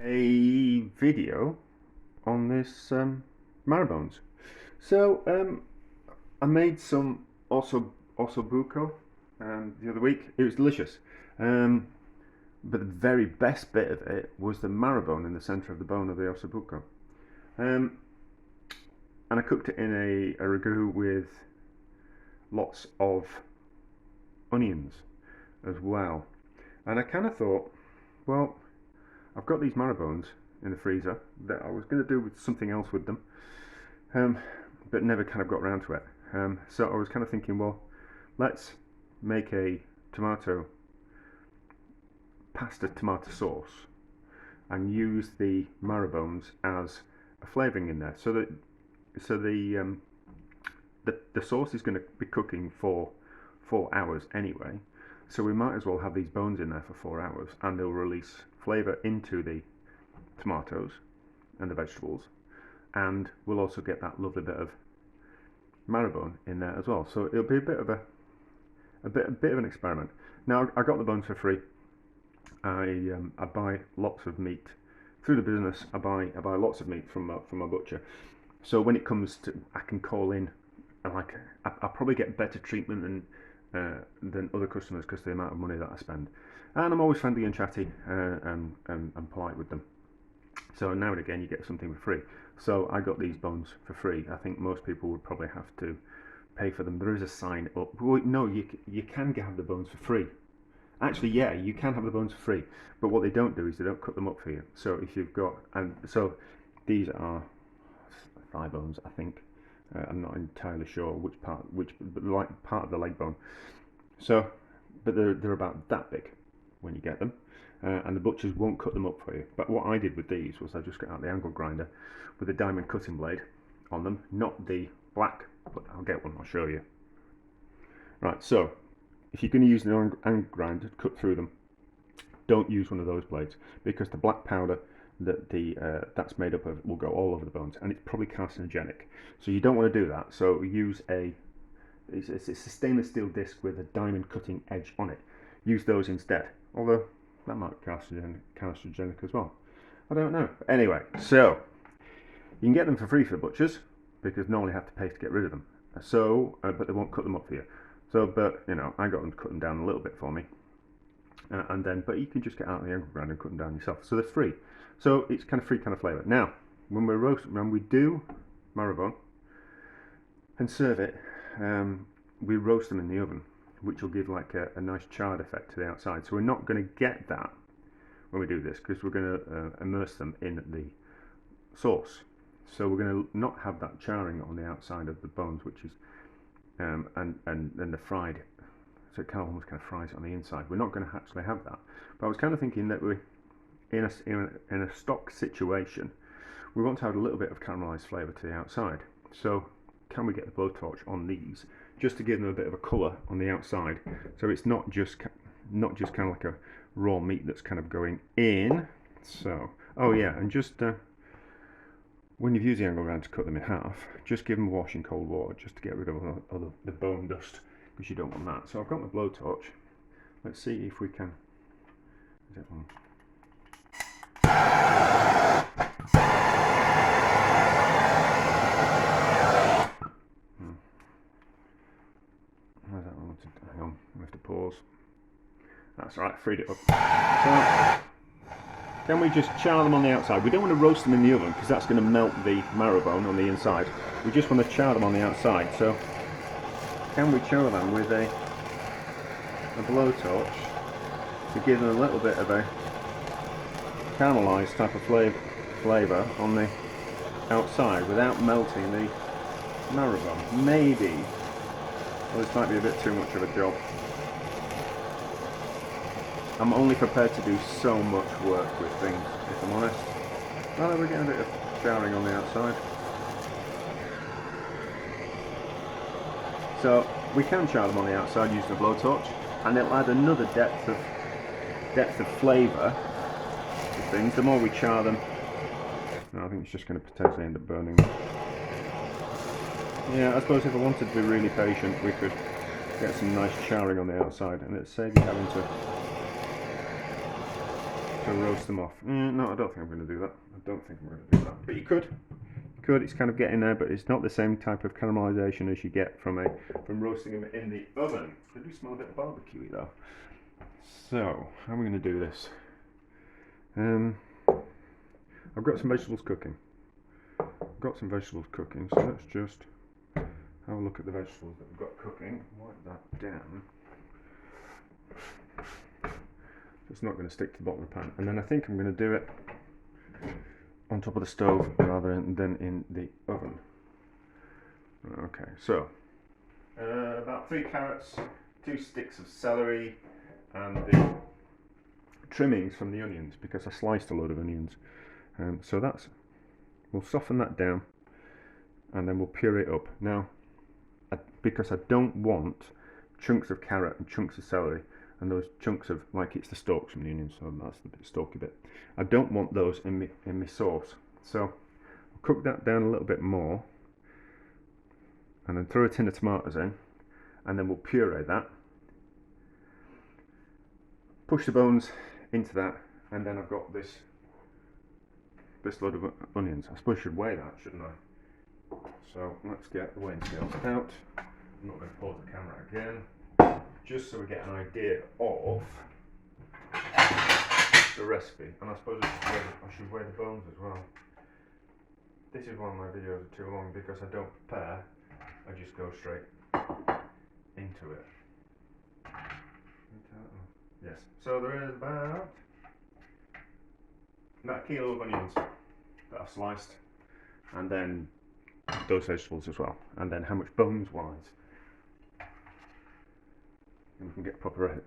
A video on this marrowbones. So I made some ossobuco the other week. It was delicious, but the very best bit of it was the marrowbone in the centre of the bone of the ossobuco. And I cooked it in a ragu with lots of onions as well. And I kind of thought, well, I've got these marrowbones in the freezer that I was going to do with something else with them, but never kind of got around to it. So I was kind of thinking, well, let's make a pasta tomato sauce and use the marrowbones as a flavouring in there. So the sauce is going to be cooking for 4 hours anyway. So we might as well have these bones in there for 4 hours, and they'll release flavour into the tomatoes and the vegetables, and we'll also get that lovely bit of marrowbone in there as well. So it'll be a bit of an experiment. Now I got the bones for free. I buy lots of meat through the business. I buy lots of meat from my butcher. So when it comes to, I can call in, like I'll probably get better treatment than other customers because of the amount of money that I spend. And I'm always friendly and chatty and polite with them. So now and again you get something for free. So I got these bones for free. I think most people would probably have to pay for them. There is a sign up. No, you can have the bones for free. Actually, yeah, you can have the bones for free. But what they don't do is they don't cut them up for you. So if you've got, and so these are thigh bones, I think. I'm not entirely sure which part of the leg bone. So, but they're about that big when you get them, and the butchers won't cut them up for you. But what I did with these was I just got out the angle grinder with a diamond cutting blade on them, not the black. But I'll get one. I'll show you. Right. So, if you're going to use an angle grinder to cut through them, don't use one of those blades because the black powder that's made up of will go all over the bones, and it's probably carcinogenic. So you don't want to do that. So use it's a stainless steel disc with a diamond cutting edge on it. Use those instead. Although that might be carcinogenic as well. I don't know. Anyway, so you can get them for free for the butchers because normally you have to pay to get rid of them. So, but they won't cut them up for you. So, but you know, I got them to cut them down a little bit for me. But you can just get out of the angle grinder and cut them down yourself. So they're free. So it's kind of free kind of flavour. Now, when we do marrowbone and serve it, we roast them in the oven, which will give like a nice charred effect to the outside. So we're not going to get that when we do this because we're going to immerse them in the sauce. So we're going to not have that charring on the outside of the bones, which is and then the fried. So it almost kind of fries it on the inside. We're not going to actually have that. But I was kind of thinking that we, in a stock situation, we want to add a little bit of caramelised flavour to the outside. So can we get the blowtorch on these just to give them a bit of a colour on the outside? So it's not just kind of like a raw meat that's kind of going in. So, oh yeah, and just when you've used the angle grinder to cut them in half, just give them a wash in cold water just to get rid of the bone dust, because you don't want that. So I've got my blowtorch. Let's see if we can. Is it on? Where's that one? Hang on, we have to pause. That's right, freed it up. So, can we just char them on the outside? We don't want to roast them in the oven because that's going to melt the marrowbone on the inside. We just want to char them on the outside. So, can we char them with a blowtorch to give them a little bit of a caramelised type of flavour on the outside without melting the marrowbone? Maybe. Well, this might be a bit too much of a job. I'm only prepared to do so much work with things, if I'm honest. Well, we're getting a bit of charring on the outside. So we can char them on the outside using a blowtorch, and it'll add another depth of flavour to things. The more we char them, I think it's just going to potentially end up burning them. Yeah, I suppose if I wanted to be really patient, we could get some nice charring on the outside, and it'd save you having to roast them off. No, I don't think I'm going to do that. I don't think I'm going to do that. But you could. It's kind of getting there, but it's not the same type of caramelisation as you get from roasting them in the oven. They do smell a bit barbecue-y though. So, how are we going to do this? I've got some vegetables cooking. So let's just have a look at the vegetables that we've got cooking. Wipe that down. So it's not going to stick to the bottom of the pan. And then I think I'm going to do it on top of the stove rather than in the oven. Okay, so about 3 carrots, 2 sticks of celery, and the trimmings from the onions, because I sliced a load of onions. So we'll soften that down, and then we'll puree it up. Now, because I don't want chunks of carrot and chunks of celery, and those chunks of, like, it's the stalks from the onions, so that's the stalky bit. I don't want those in my sauce. So I'll cook that down a little bit more, and then throw a tin of tomatoes in, and then we'll puree that. Push the bones into that, and then I've got this load of onions. I suppose I should weigh that, shouldn't I? So let's get the weighing scales out. I'm not going to pause the camera again, just so we get an idea of the recipe. And I suppose I should weigh the bones as well. This is one of my videos are too long because I don't prepare, I just go straight into it. Yes, so there is about a kilo of onions that I've sliced, and then those vegetables as well, and then how much bones wise, and we can get proper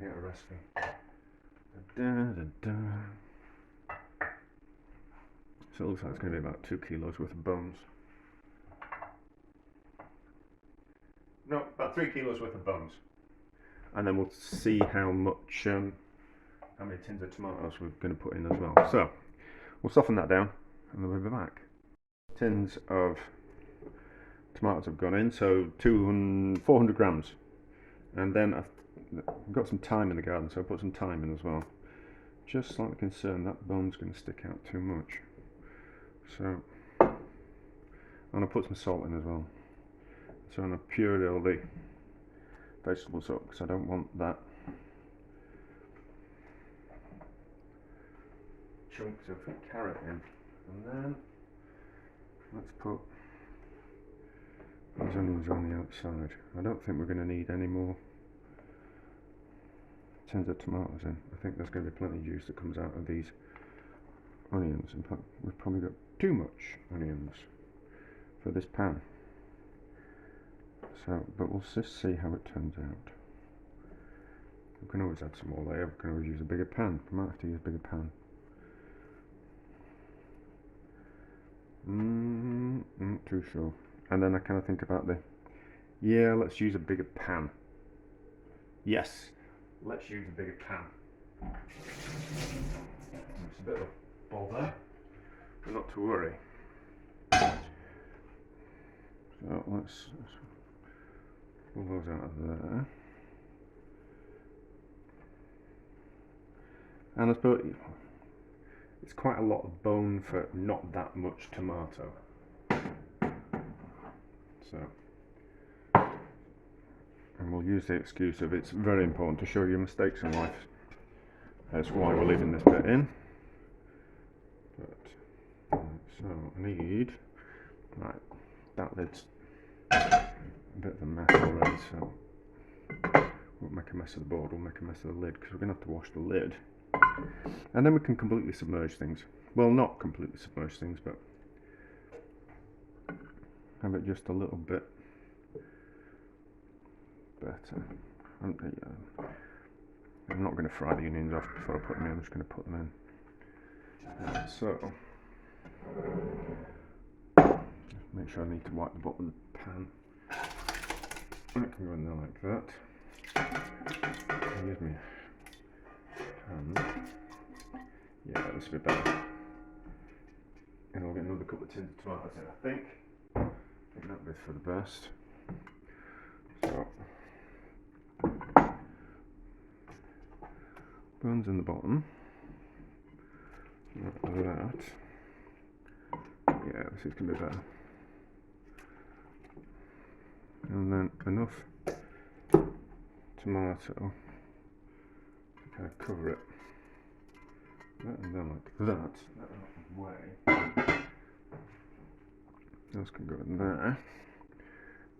get a recipe. So it looks like it's going to be about 2 kilos worth of bones. No, about 3 kilos worth of bones. And then we'll see how much, how many tins of tomatoes we're going to put in as well. So we'll soften that down, and then we'll be back. Tins of tomatoes have gone in, so 400 grams. And then I've got some thyme in the garden, so I put some thyme in as well. Just slightly concerned that bone's going to stick out too much. So, and I'll put some salt in as well. So I'm going to puree all the vegetables up, because I don't want that chunks of carrot in. And then let's put these onions on the outside. I don't think we're going to need any more tins of tomatoes in. I think there's going to be plenty of juice that comes out of these onions. In fact, we've probably got too much onions for this pan. So, but we'll just see how it turns out. We can always add some more layer. We can always use a bigger pan. We might have to use a bigger pan. Not too sure. And then I kind of think about yeah, let's use a bigger pan. Yes, let's use a bigger pan. It's a bit of a bother, but not to worry. So let's pull those out of there. And I suppose it's quite a lot of bone for not that much tomato. So, and we'll use the excuse of it's very important to show you mistakes in life. That's why we're leaving this bit in. But, so I need, right, that lid's a bit of a mess already, so won't make a mess of the board, we'll make a mess of the lid, because we're going to have to wash the lid. And then we can completely submerge things. Well, not completely submerge things, but have it just a little bit better. I'm not going to fry the onions off before I put them in, I'm just going to put them in. So, make sure I need to wipe the bottom of the pan. That can go in there like that. Use me pan. Yeah, this will be better. And I'll get another couple of tins of tomatoes in, I think. I think that'll be for the best. So, bones in the bottom. Like that. Yeah, this is going to be better. And then enough tomato to kind of cover it. And then like that out of the way. Those can go in there.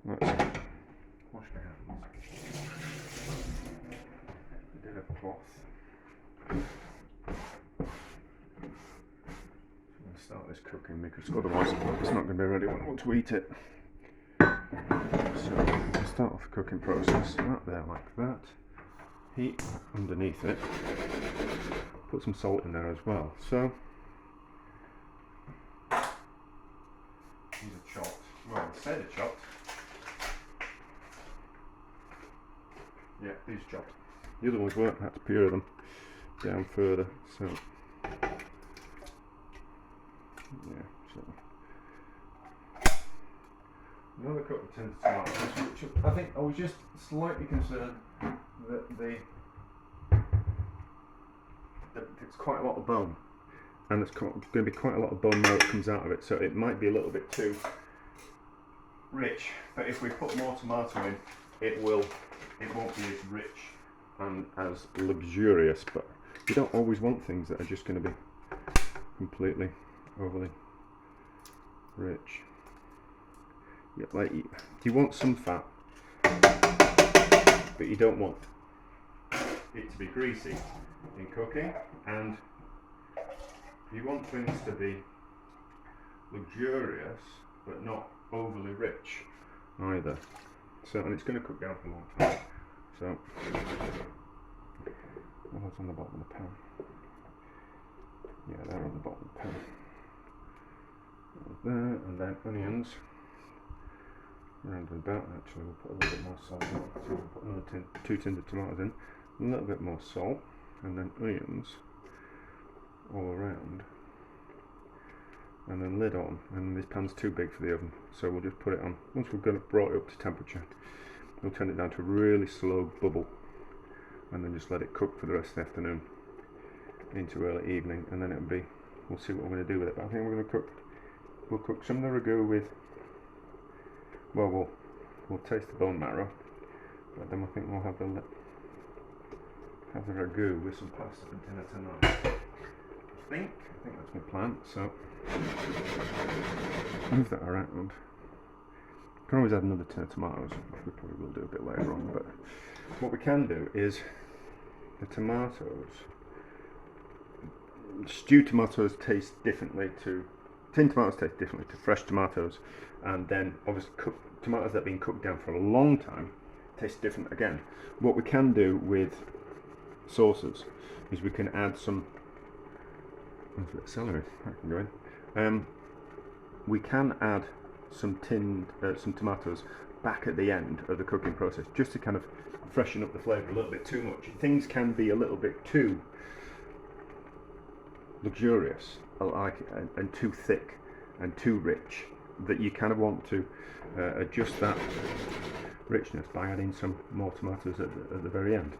Let's wash my hands. I did a cloth. Start this cooking because otherwise it's not going to be ready when I want to eat it. So we'll start off the cooking process right there like that. Heat underneath it. Put some salt in there as well. So these are chopped. Well, instead of chopped. Yeah, these are chopped. The other ones weren't. I had to pure them down further. So yeah, so another couple of tins of tomatoes, which I think I was just slightly concerned that it's quite a lot of bone, and there's going to be quite a lot of bone marrow that comes out of it, so it might be a little bit too rich. But if we put more tomato in, it won't be as rich and as luxurious. But you don't always want things that are just going to be completely overly rich. Yeah, like you want some fat, but you don't want it to be greasy in cooking, and you want things to be luxurious but not overly rich either. So, and it's going to cook down for a long time. So, what's on the bottom of the pan? Yeah, they're on the bottom of the pan. There, and then onions round and about. Actually, we'll put a little bit more salt in. So we'll put another 2 tins of tomatoes in, a little bit more salt, and then onions all around, and then lid on. And this pan's too big for the oven, so we'll just put it on. Once we've got it brought it up to temperature, we'll turn it down to a really slow bubble, and then just let it cook for the rest of the afternoon into early evening, and then it'll be. We'll see what we're going to do with it. But I think we're going to cook. We'll cook some of the ragu with. Well, we'll taste the bone marrow, but then I think we'll have the ragu with some pasta for dinner tonight. I think that's my plan. So move that around. Can always add another tin of tomatoes, which we probably will do a bit later on. But what we can do is the tomatoes. Stewed tomatoes taste differently to tinned tomatoes taste differently to fresh tomatoes, and then obviously tomatoes that have been cooked down for a long time taste different again. What we can do with sauces is we can add some celery. That can go in. We can add some tomatoes back at the end of the cooking process, just to kind of freshen up the flavour a little bit too much. Things can be a little bit too luxurious, and too thick and too rich, that you kind of want to adjust that richness by adding some more tomatoes at the very end.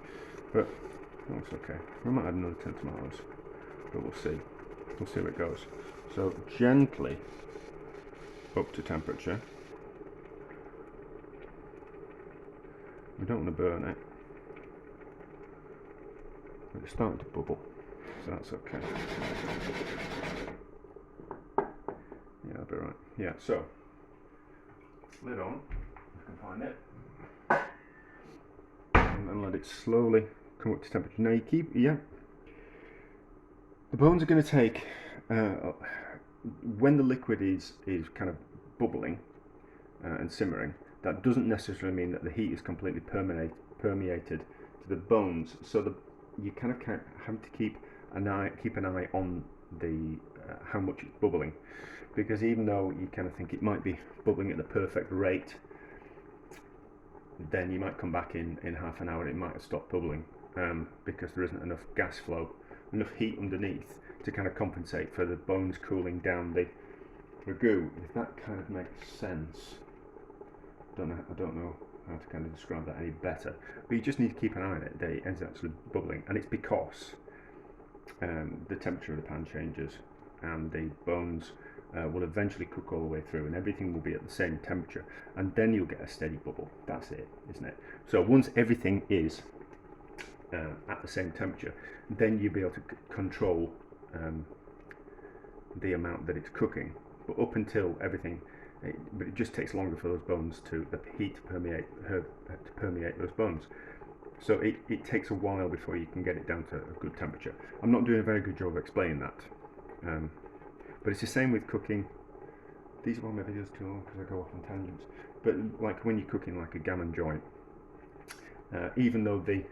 But that's okay. We might add another 10 tomatoes, but we'll see. We'll see where it goes. So gently up to temperature. We don't want to burn it, but it's starting to bubble, so that's okay. Yeah, that'll be right. Yeah, so lid on, if I can find it, and then let it slowly come up to temperature. Now you keep, the bones are going to take, when the liquid is kind of bubbling and simmering, that doesn't necessarily mean that the heat is completely permeated to the bones. So you kind of have to keep an eye on the how much it's bubbling, because even though you kind of think it might be bubbling at the perfect rate, then you might come back in half an hour and it might have stopped bubbling, because there isn't enough gas flow, enough heat underneath to kind of compensate for the bones cooling down the ragu. If that kind of makes sense. I don't know how to kind of describe that any better, but you just need to keep an eye on it that it ends actually bubbling, and it's because the temperature of the pan changes, and the bones will eventually cook all the way through, and everything will be at the same temperature, and then you'll get a steady bubble. That's it, isn't it? So once everything is at the same temperature, then you'll be able to control the amount that it's cooking. But up until everything, but it just takes longer for those bones the heat to permeate those bones. So it takes a while before you can get it down to a good temperature. I'm not doing a very good job of explaining that, but it's the same with cooking. These are all my videos too long because I go off on tangents. But like when you're cooking like a gammon joint, even though the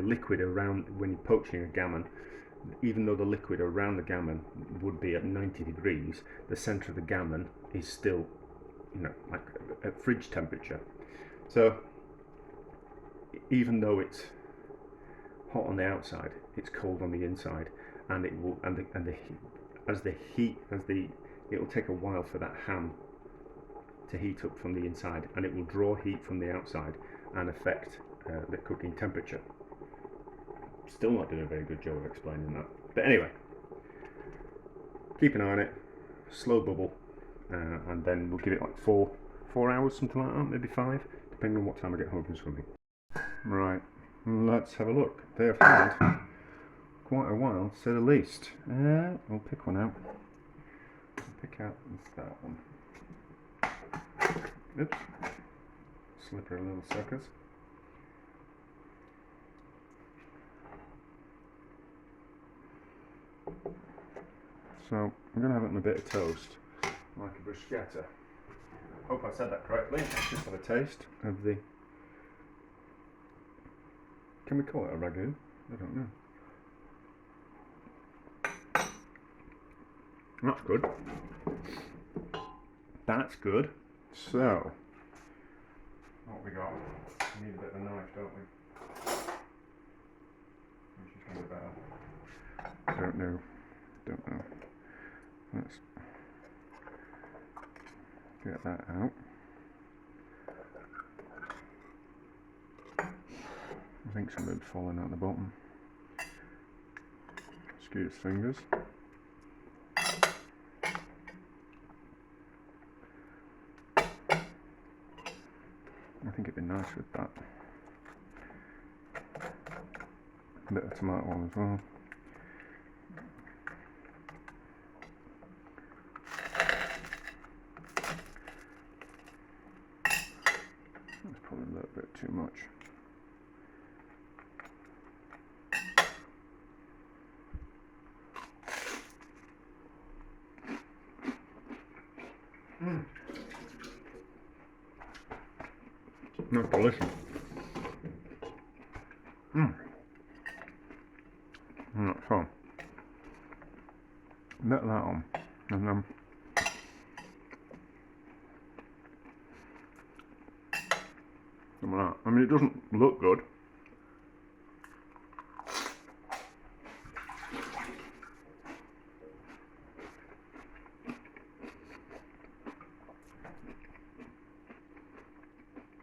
liquid around, when you're poaching a gammon, even though the liquid around the gammon would be at 90 degrees, the centre of the gammon is still, like at fridge temperature. So even though it's hot on the outside, it's cold on the inside, and it will, it'll take a while for that ham to heat up from the inside, and it will draw heat from the outside and affect the cooking temperature. Still not doing a very good job of explaining that, but anyway, keep an eye on it, slow bubble, and then we'll give it like 4 hours, something like that, maybe 5, depending on what time I get home from swimming. Right, let's have a look. They have had quite a while, to say the least. We'll pick one out. Pick out that one. Oops, slippery little suckers. So I'm going to have it on a bit of toast, like a bruschetta. Hope I said that correctly. Let's just have a taste of the... Can we call it a ragu? I don't know. That's good. That's good. So, what we got? We need a bit of a knife, don't we? Which is going to be better. Don't know. Let's get that out. I think something's falling out the bottom. Excuse fingers. I think it'd be nice with that. A bit of tomato on as well. That's probably a little bit too much. That's delicious. That's fun. A bit of that on, and then some of that. I mean, it doesn't look good.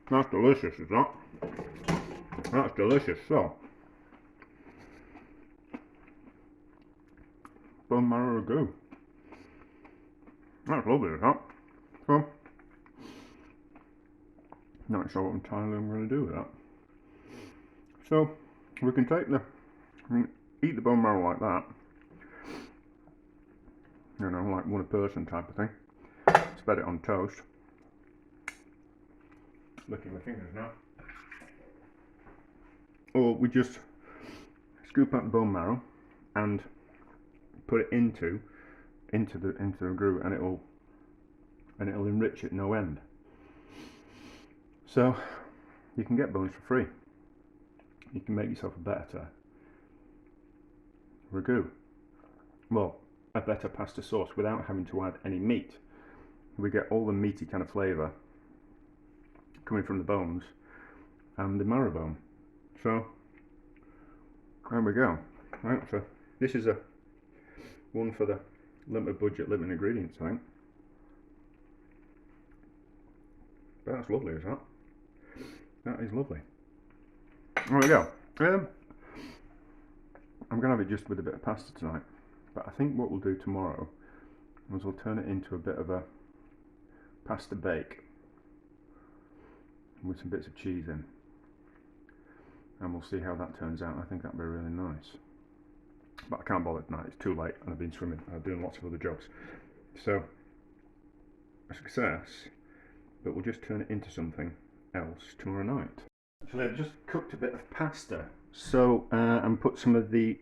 That's delicious, is that? That's delicious. So, bone marrow ragu. That's lovely, is that? So, not sure what entirely I'm going to do with that. So, we can eat the bone marrow like that. You know, like one person type of thing. Spread it on toast. Licking my fingers now. Or we just scoop out the bone marrow and put it into the ragu, and it'll enrich it no end. So you can get bones for free. You can make yourself a better ragu. Well, a better pasta sauce without having to add any meat. We get all the meaty kind of flavour coming from the bones and the marrow bone. So there we go. Right, so this is a one for the limited budget, limited ingredients, I think. But that's lovely, is that? That is lovely. There we go. I'm going to have it just with a bit of pasta tonight, but I think what we'll do tomorrow is we'll turn it into a bit of a pasta bake with some bits of cheese in, and we'll see how that turns out. I think that'll be really nice, but I can't bother tonight, it's too late and I've been swimming, I'm doing lots of other jobs. So, a success, but we'll just turn it into something else tomorrow night. Actually, I've just cooked a bit of pasta, so and put some of the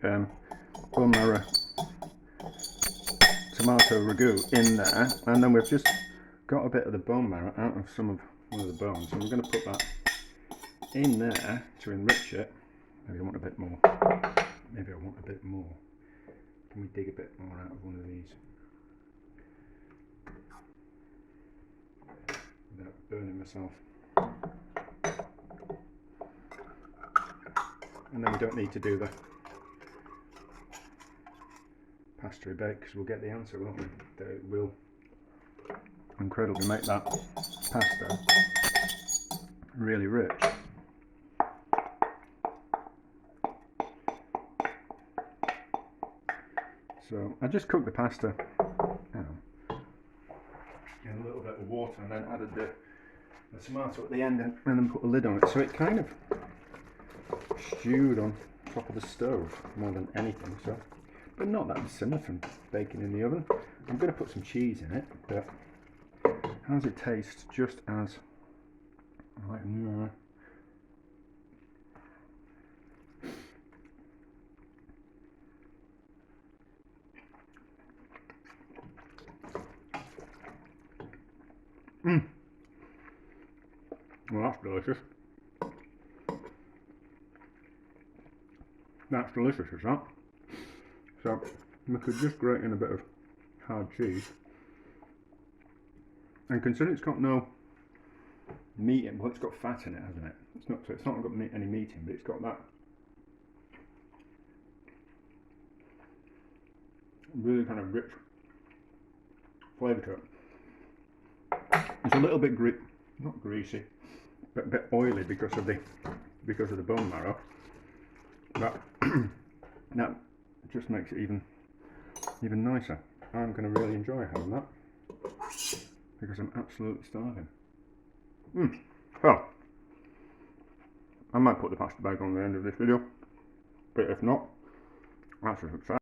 bone marrow tomato ragu in there, and then we've just got a bit of the bone marrow out of one of the bones, and we're going to put that in there to enrich it. Maybe I want a bit more. Maybe I want a bit more. Can we dig a bit more out of one of these without burning myself? And then we don't need to do the pastry bake because we'll get the answer, won't we? That it will incredibly make that pasta really rich. So I just cooked the pasta in a little bit of water and then added the tomato at the end and then put a lid on it. So it kind of stewed on top of the stove more than anything. So, but not that dissimilar from baking in the oven. I'm going to put some cheese in it, but how does it taste? Just as like well, that's delicious. That's delicious, is that? So we could just grate in a bit of hard cheese, and consider it's got no meat in. Well, it's got fat in it, hasn't it? It's not. So it's not got any meat in, but it's got that really kind of rich flavour to it. It's a little bit not greasy, but a bit oily because of the bone marrow. But that just makes it even nicer. I'm going to really enjoy having that because I'm absolutely starving. Well, I might put the pasta bag on the end of this video, but if not, that's a success.